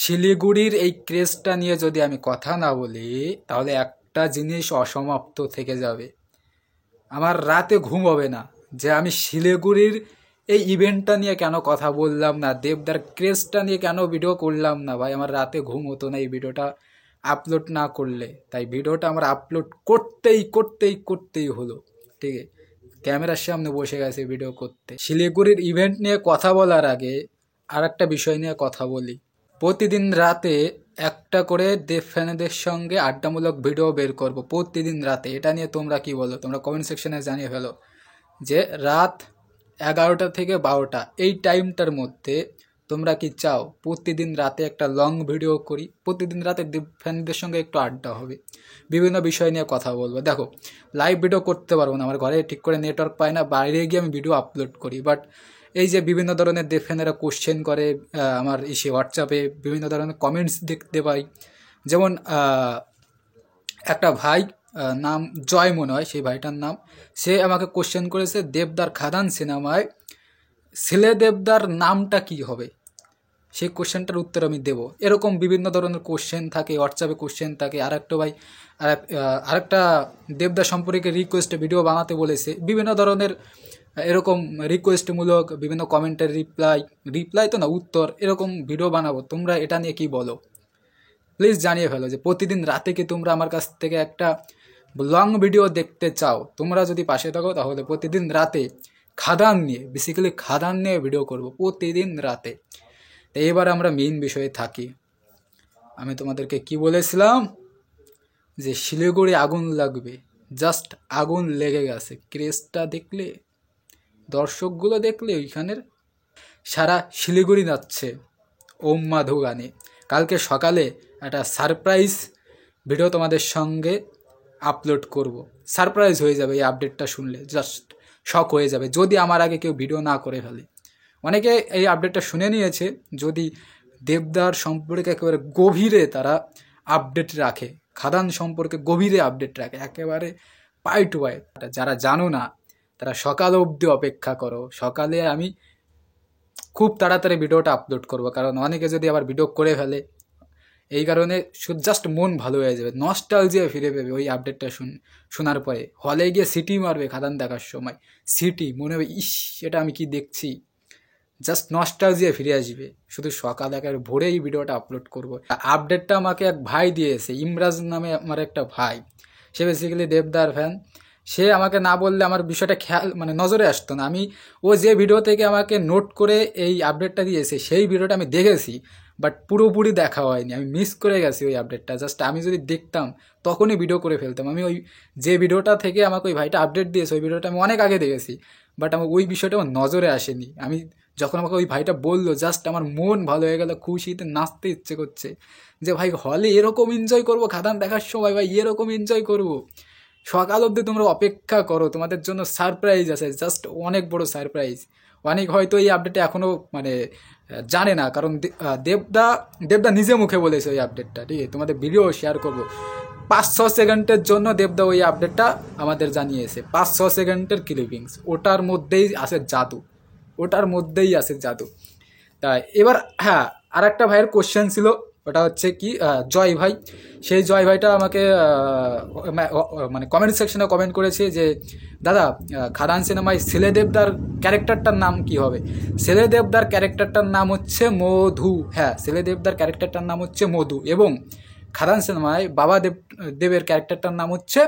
শিলিগুড়ির এই ক্রেজটা নিয়ে যদি আমি কথা না বলি তাহলে একটা জিনিস অসমাপ্ত থেকে যাবে। আমার রাতে ঘুম হবে না যে আমি শিলিগুড়ির এই ইভেন্টটা নিয়ে কেন কথা বললাম না, দেবদার ক্রেজটা নিয়ে কেন ভিডিও করলাম না। ভাই আমার রাতে ঘুম হতো না এই ভিডিওটা আপলোড না করলে। তাই ভিডিওটা আমার আপলোড করতেই হলো। ঠিক আছে, ক্যামেরার সামনে বসে গেছে ভিডিও করতে। শিলিগুড়ির ইভেন্ট নিয়ে কথা বলার আগে আর একটা বিষয় নিয়ে কথা বলি। প্রতিদিন রাতে একটা করে দেব ফ্যানেদের সঙ্গে আড্ডামূলক ভিডিও বের করব প্রতিদিন রাতে। এটা নিয়ে তোমরা কি বলো? তোমরা কমেন্ট সেকশনে জানিয়ে ফেলো যে রাত 11টা থেকে 12টা এই টাইমটার মধ্যে তোমরা কি চাও প্রতিদিন রাতে একটা লং ভিডিও করি? প্রতিদিন রাতে দেব ফ্যানদের সঙ্গে একটু আড্ডা হবে, বিভিন্ন বিষয় নিয়ে কথা বলবো। দেখো, লাইভ ভিডিও করতে পারবো না, আমার ঘরে ঠিক করে নেটওয়ার্ক পায় না, বাইরে গিয়ে আমি ভিডিও আপলোড করি। বাট এই যে বিভিন্ন ধরনের দেব ফ্যানেরা কোশ্চেন করে আমার হোয়াটসঅ্যাপে বিভিন্ন ধরনের কমেন্টস দেখতে পাই। যেমন একটা ভাই, নাম জয় মনে হয় সেই ভাইটার নাম, সে আমাকে কোশ্চেন করেছে দেবদার খাদান সিনেমায় ছেলে দেবদার নামটা কি হবে, সেই কোশ্চেনটার উত্তর আমি দেবো। এরকম বিভিন্ন ধরনের কোশ্চেন থাকে, হোয়াটসঅ্যাপে কোশ্চেন থাকে। আরেকটা ভাই আরেকটা দেবদা সম্পর্কে রিকোয়েস্টে ভিডিও বানাতে বলেছে। বিভিন্ন ধরনের এরকম রিকোয়েস্টমূলক বিভিন্ন কমেন্টের রিপ্লাই তো না, উত্তর, এরকম ভিডিও বানাবো। তোমরা এটা নিয়ে কি বলো? প্লিজ জানিয়ে ফেলো যে প্রতিদিন রাতে কি তোমরা আমার কাছ থেকে একটা লং ভিডিও দেখতে চাও? তোমরা যদি পাশে থাকো তাহলে প্রতিদিন রাতে খাদান নিয়ে, বেসিক্যালি খাদান নিয়ে ভিডিও করব প্রতিদিন রাতে। তো এবার আমরা মেইন বিষয়ে থাকি। আমি তোমাদেরকে কি বলেছিলাম যে শিলিগুড়ি আগুন লাগবে, জাস্ট আগুন লেগে গেছে। ক্রেজটা দেখলে, দর্শকগুলো দেখলে ওইখানের সারা শিলিগুড়ি নাচছে ওম মাধু গানে। কালকে সকালে একটা সারপ্রাইজ ভিডিও তোমাদের সঙ্গে আপলোড করব। সারপ্রাইজ হয়ে যাবে এই আপডেটটা শুনলে, জাস্ট শক হয়ে যাবে যদি আমার আগে কেউ ভিডিও না করে ফেলে। অনেকে এই আপডেটটা শুনে নিয়েছে, যদি দেবদার সম্পর্কে একেবারে গভীরে তারা আপডেট রাখে, খাদান সম্পর্কে গভীরে আপডেট রাখে, একেবারে পাই টু পাই। যারা জানো না তারা সকাল অবধি অপেক্ষা করো। সকালে আমি খুব তাড়াতাড়ি ভিডিওটা আপলোড করব, কারণ অনেকে যদি আবার ভিডিও করে ফেলে, এই কারণে জাস্ট মন ভালো হয়ে যাবে, নস্টালজিয়া ফিরে পাবে ওই আপডেটটা শোনার পরে। হলে গিয়ে সিটি মারবে খাদান দেখার সময়, সিটি মনে হবে ইস এটা আমি কি দেখছি, জাস্ট নস্টালজিয়া ফিরে আসবে। শুধু সকাল একেবারে ভোরে এই ভিডিওটা আপলোড করব। আপডেটটা আমাকে এক ভাই দিয়েছে, ইমরাজ নামে আমার একটা ভাই, সে বেসিক্যালি দেবদার ফ্যান। সে আমাকে না বললে আমার বিষয়টা খেয়াল নজরে আসতো না। ও যে ভিডিও থেকে আমাকে নোট করে এই আপডেটটা দিয়েছে সেই ভিডিওটা আমি দেখেছি, বাট পুরোপুরি দেখা হয়নি, আমি মিস করে গেছি ওই আপডেটটা। জাস্ট আমি যদি দেখতাম তখনই ভিডিও করে ফেলতাম। আমি ওই যে ভিডিওটা থেকে আমাকে ওই ভাইটা আপডেট দিয়েছে ওই ভিডিওটা আমি অনেক আগে দেখেছি, বাট আমার ওই বিষয়টা আমার নজরে আসেনি। আমি যখন আমাকে ওই ভাইটা বললো, জাস্ট আমার মন ভালো হয়ে গেল, খুশিতে নাচতে ইচ্ছে করছে যে ভাই হলে এরকম এনজয় করবো, খাদান দেখার সময় ভাই এরকম এনজয় করবো। সকাল অবধি তোমরা অপেক্ষা করো, তোমাদের জন্য সারপ্রাইজ আছে, জাস্ট অনেক বড় সারপ্রাইজ। অনেক হয়তো এই আপডেটটা এখনও জানে না, কারণ দেবদা নিজে মুখে বলেছে ওই আপডেটটা। ঠিক আছে, তোমাদের ভিডিও শেয়ার করবো। 5-6 সেকেন্ডের জন্য দেবদা ওই আপডেটটা আমাদের জানিয়েছে, 5-6 সেকেন্ডের ক্লিপিংস। ওটার মধ্যেই আছে জাদু, ওটার মধ্যেই আছে জাদু। তাই এবার হ্যাঁ, আর একটা ভাইয়ের কোশ্চেন ছিল, ওটা হচ্ছে কি জয় ভাই। সেই জয় ভাইটা আমাকে কমেন্ট সেকশনে কমেন্ট করেছে যে দাদা খাদান সিনেমায় ছেলে দেবদার ক্যারেক্টারটার নাম কি হবে? ছেলে দেবদার ক্যারেক্টারটার নাম হচ্ছে মধু। হ্যাঁ, ছেলে দেবদার ক্যারেক্টারটার নাম হচ্ছে মধু, এবং খাদান সিনেমায় বাবা দেবের ক্যারেক্টারটার নাম হচ্ছে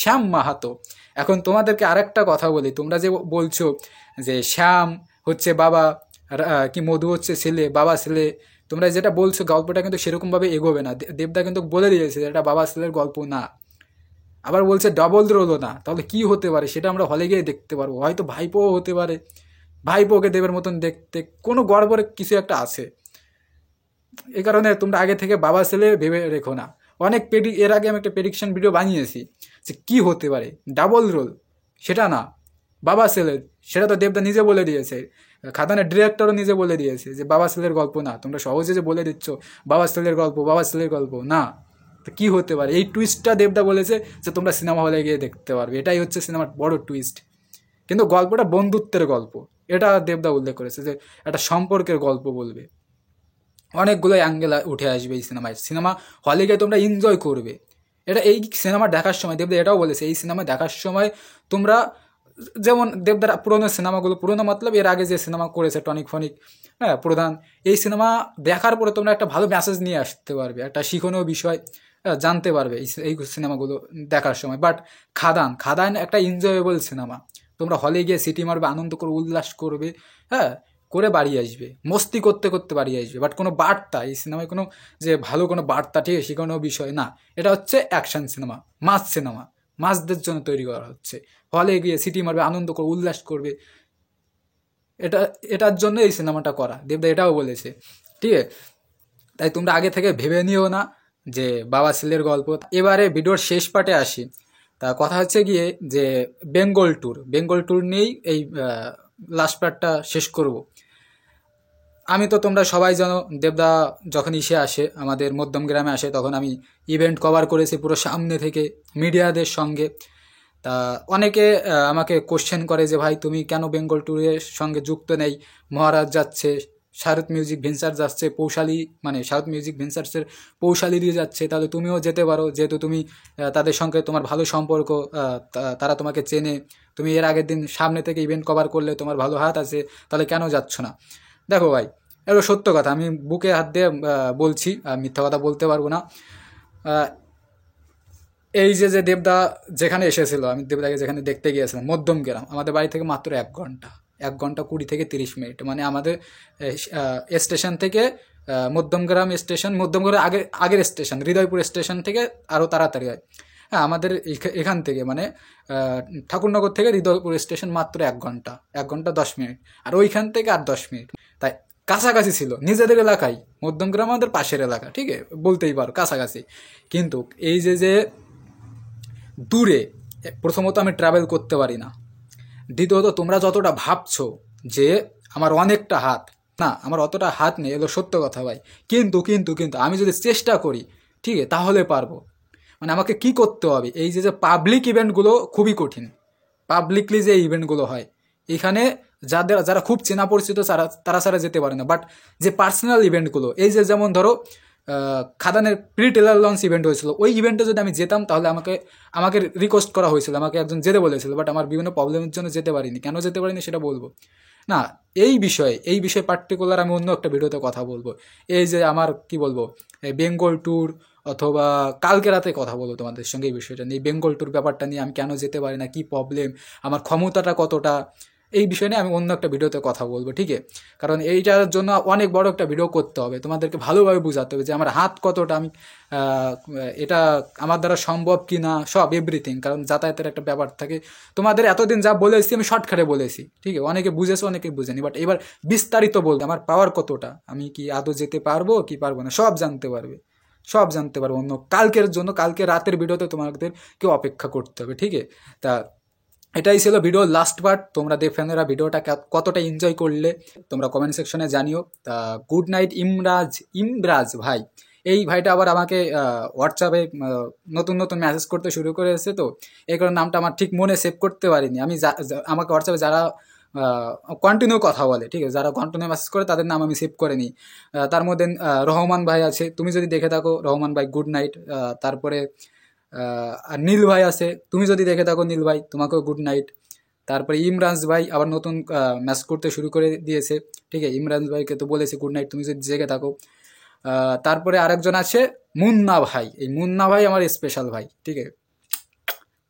শ্যাম মাহাতো। এখন তোমাদেরকে আরেকটা কথা বলি, তোমরা যে বলছো যে শ্যাম হচ্ছে বাবা আর কি মধু হচ্ছে ছেলে, বাবা ছেলে, তোমরা যেটা বলছো গল্পটা কিন্তু সেরকমভাবে এগোবে না। দেবদা কিন্তু বলে দিয়েছে এটা বাবা ছেলের গল্প না। আবার বলছে ডবল রোলও না। তাহলে কি হতে পারে সেটা আমরা হলে গিয়ে দেখতে পারবো। হয়তো ভাইপোও হতে পারে, ভাইপোকে দেবের মতন দেখতে, কোনো গড়বড়ে কিছু একটা আছে। এই কারণে তোমরা আগে থেকে বাবা ছেলে ভেবে রেখো না। এর আগে আমি একটা প্রেডিকশন ভিডিও বানিয়েছি যে কি হতে পারে, ডাবল রোল সেটা না, বাবা ছেলের, সেটা তো দেবদা নিজে বলে দিয়েছে, খাদানের ডিরেক্টরও নিজে বলে দিয়েছে যে বাবা ছেলের গল্প না। তোমরা সহজে যে বলে দিচ্ছ বাবা ছেলের গল্প না, তো কী হতে পারে? এই টুইস্টটা দেবদা বলেছে যে তোমরা সিনেমা হলে গিয়ে দেখতে পারবে, এটাই হচ্ছে সিনেমার বড় টুইস্ট। কিন্তু গল্পটা বন্ধুত্বের গল্প, এটা দেবদা উল্লেখ করেছে যে একটা সম্পর্কের গল্প বলবে। অনেকগুলো অ্যাঙ্গেল উঠে আসবে এই সিনেমায়। সিনেমা হলে গিয়ে তোমরা এনজয় করবে। এটা এই সিনেমা দেখার সময় দেবদা এটাও বলেছে, এই সিনেমা দেখার সময় তোমরা যেমন দেবদার পুরোনো সিনেমাগুলো, পুরোনো মতলব এর আগে যে সিনেমা করেছে টনিক ফনিক, হ্যাঁ প্রধান, এই সিনেমা দেখার পরে তোমরা একটা ভালো মেসেজ নিয়ে আসতে পারবে, একটা শিক্ষণীয় বিষয় জানতে পারবে এই সিনেমাগুলো দেখার সময়। বাট খাদান খাদান একটা এনজয়েবল সিনেমা, তোমরা হলে গিয়ে সিটি মারবে, আনন্দ করে উল্লাস করবে, হ্যাঁ করে বাড়ি আসবে, মস্তি করতে করতে বাড়ি আসবে। বাট কোনো বার্তা এই সিনেমায় কোনো যে ভালো কোনো বার্তা ঠিক আছে কোনো বিষয় না, এটা হচ্ছে অ্যাকশন সিনেমা, মাস সিনেমা, মাসদের জন্য তৈরি করা হচ্ছে। হলে গিয়ে সিটি মারবে, আনন্দ করে উল্লাস করবে, এটা এটার জন্য এই সিনেমাটা করা, দেবদা এটাও বলেছে, ঠিক আছে। তাই তোমরা আগে থেকে ভেবে নিও না যে বাবা ছেলের গল্প। এবারে ভিডিওর শেষ পার্টে আসি। তা কথা হচ্ছে গিয়ে যে বেঙ্গল ট্যুর নিয়েই এই লাস্ট পার্টটা শেষ করব। আমি তো তোমরা সবাই জানো দেবদা যখন ইসে আসে আমাদের মধ্যম গ্রামে আসে তখন আমি ইভেন্ট কভার করেছি পুরো সামনে থেকে মিডিয়াদের সঙ্গে। তা অনেকে আমাকে কোশ্চেন করে যে ভাই তুমি কেন বেঙ্গল ট্যুরের সঙ্গে যুক্ত নেই, মহারাজ যাচ্ছে, সাউথ মিউজিক ভেঞ্চার যাচ্ছে, পৌশালী মানে সাউথ মিউজিক ভেঞ্চার্সের পৌশালী দিয়ে যাচ্ছে, তাহলে তুমিও যেতে পারো, যেহেতু তুমি তাদের সঙ্গে তোমার ভালো সম্পর্ক, তারা তোমাকে চেনে, তুমি এর আগের দিন সামনে থেকে ইভেন্ট কভার করলে, তোমার ভালো হাত আছে, তাহলে কেন যাচ্ছ না? দেখো ভাই, এটা সত্য কথা, আমি বুকে হাত দিয়ে বলছি, মিথ্যা কথা বলতে পারবো না। এই যে দেবদা যেখানে এসেছিল, আমি দেবদাকে যেখানে দেখতে গিয়েছিলাম মধ্যম গ্রাম, আমাদের বাড়ি থেকে মাত্র 1 ঘন্টা, 1 ঘন্টা 20 থেকে 30 মিনিট, মানে আমাদের স্টেশন থেকে মধ্যমগ্রাম স্টেশন, মধ্যমগ্রাম আগের স্টেশন হৃদয়পুর স্টেশন থেকে আরও তাড়াতাড়ি হয়। হ্যাঁ আমাদের এখান থেকে মানে ঠাকুরনগর থেকে হৃদয়পুর স্টেশন মাত্র 1 ঘন্টা, 1 ঘন্টা 10 মিনিট, আর ওইখান থেকে আর 10 মিনিট। তাই কাছাকাছি ছিল, নিজেদের এলাকায়, মধ্যমগ্রাম আমাদের পাশের এলাকা, ঠিক আছে বলতেই পারো কাছাকাছি। কিন্তু এই যে দূরে, প্রথমত আমি ট্রাভেল করতে পারি না, দ্বিতীয়ত তোমরা যতটা ভাবছো যে আমার অনেকটা হাত, না আমার অতটা হাত নেই, এগুলো সত্য কথা ভাই। কিন্তু কিন্তু কিন্তু আমি যদি চেষ্টা করি, ঠিক আছে তাহলে পারবো। মানে আমাকে কি করতে হবে, এই যে পাবলিক ইভেন্টগুলো খুবই কঠিন, পাবলিকলি যে ইভেন্টগুলো হয় এখানে যারা খুব চেনা পরিচিত তারা ছাড়া যেতে পারে না। বাট যে পার্সোনাল ইভেন্টগুলো, এই যে যেমন ধরো খাদানের প্রি টেলার লঞ্চ ইভেন্ট হয়েছিল, ওই ইভেন্টে যদি আমি যেতাম তাহলে আমাকে রিকোয়েস্ট করা হয়েছিল, আমাকে একজন যেতে বলেছিল, বাট আমার বিভিন্ন প্রবলেমের জন্য যেতে পারিনি। কেন যেতে পারিনি সেটা বলবো না, এই বিষয়ে পার্টিকুলার আমি অন্য একটা ভিডিওতে কথা বলবো। এই যে আমার কি বলবো, এই বেঙ্গল ট্যুর, অথবা কালকে রাতে কথা বলবো তোমাদের সঙ্গে এই বিষয়টা নিয়ে, বেঙ্গল ট্যুর ব্যাপারটা নিয়ে, আমি কেন যেতে পারি না, কি প্রবলেম, আমার ক্ষমতাটা কতটা, এই বিষয় নিয়ে আমি অন্য একটা ভিডিওতে কথা বলবো, ঠিক আছে। কারণ এইটার জন্য অনেক বড় একটা ভিডিও করতে হবে, তোমাদেরকে ভালোভাবে বোঝাতে হবে যে আমার হাত কতটা, আমি এটা আমার দ্বারা সম্ভব কি না, সব এভরিথিং। কারণ যাতায়াতের একটা ব্যাপার থাকে, তোমাদের এতদিন যা বলেছি আমি শর্টকাটে বলেছি, ঠিক আছে, অনেকে বুঝেছে অনেকে বুঝেনি, বাট এবার বিস্তারিত বলতে আমার পাওয়ার কতটা, আমি কি আদৌ যেতে পারবো কি পারবো না, সব জানতে পারবে, সব জানতে পারবো অন্য কালকের জন্য। কালকে রাতের ভিডিওতে তোমাদের কেউ অপেক্ষা করতে হবে, ঠিক আছে। তা এটাই ছিল ভিডিওর লাস্ট পার্ট। তোমরা ফ্যানেরা ভিডিওটা কতটা এনজয় করলে তোমরা কমেন্ট সেকশনে জানিও। তা গুড নাইট ইমরাজ ভাই, এই ভাইটা আবার আমাকে হোয়াটসঅ্যাপে নতুন নতুন মেসেজ করতে শুরু করেছে, তো এই কারণে নামটা আমার ঠিক মনে সেভ করতে পারিনি আমি। আমাকে হোয়াটসঅ্যাপে যারা কন্টিনিউ কথা বলে, ঠিক আছে, যারা কন্টিনিউ মেসেজ করে তাদের নাম আমি সেভ করে নিই। তার মধ্যে রহমান ভাই আছে, তুমি যদি দেখে থাকো রহমান ভাই গুড নাইট। তারপরে আর নীল ভাই আছে, তুমি যদি দেখে থাকো নীল ভাই তোমাকেও গুড নাইট। তারপরে ইমরাজ ভাই আবার নতুন ম্যাচ করতে শুরু করে দিয়েছে, ঠিক আছে, ইমরাজ ভাইকে তো বলেছে গুড নাইট, তুমি যদি জেগে থাকো। তারপরে আরেকজন আছে মুন্না ভাই, এই মুন্না ভাই আমার স্পেশাল ভাই, ঠিক আছে,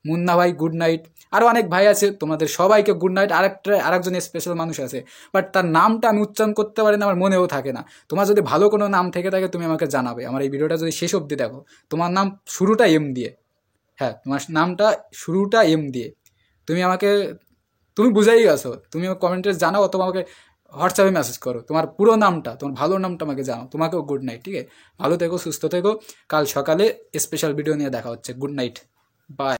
মুন্না ভাই গুড নাইট। আরও অনেক ভাই আছে, তোমাদের সবাইকে গুড নাইট। আরেকজন স্পেশাল মানুষ আছে, বাট তার নামটা আমি উচ্চারণ করতে পারি না, আমার মনেও থাকে না। তোমার যদি ভালো কোনো নাম থেকে থাকে তুমি আমাকে জানাবে, আমার এই ভিডিওটা যদি শেষ অবধি দেখো। তোমার নাম শুরুটা এম দিয়ে, হ্যাঁ তোমার নামটা শুরুটা এম দিয়ে, তুমি বুঝাই গেছো, তুমি আমার কমেন্টে জানাও, অথবা আমাকে হোয়াটসঅ্যাপে মেসেজ করো, তোমার পুরো নামটা, তোমার ভালো নামটা আমাকে জানাও। তোমাকেও গুড নাইট, ঠিক আছে, ভালো থেকো, সুস্থ থেকো। কাল সকালে স্পেশাল ভিডিও নিয়ে দেখা হচ্ছে। Good night, by.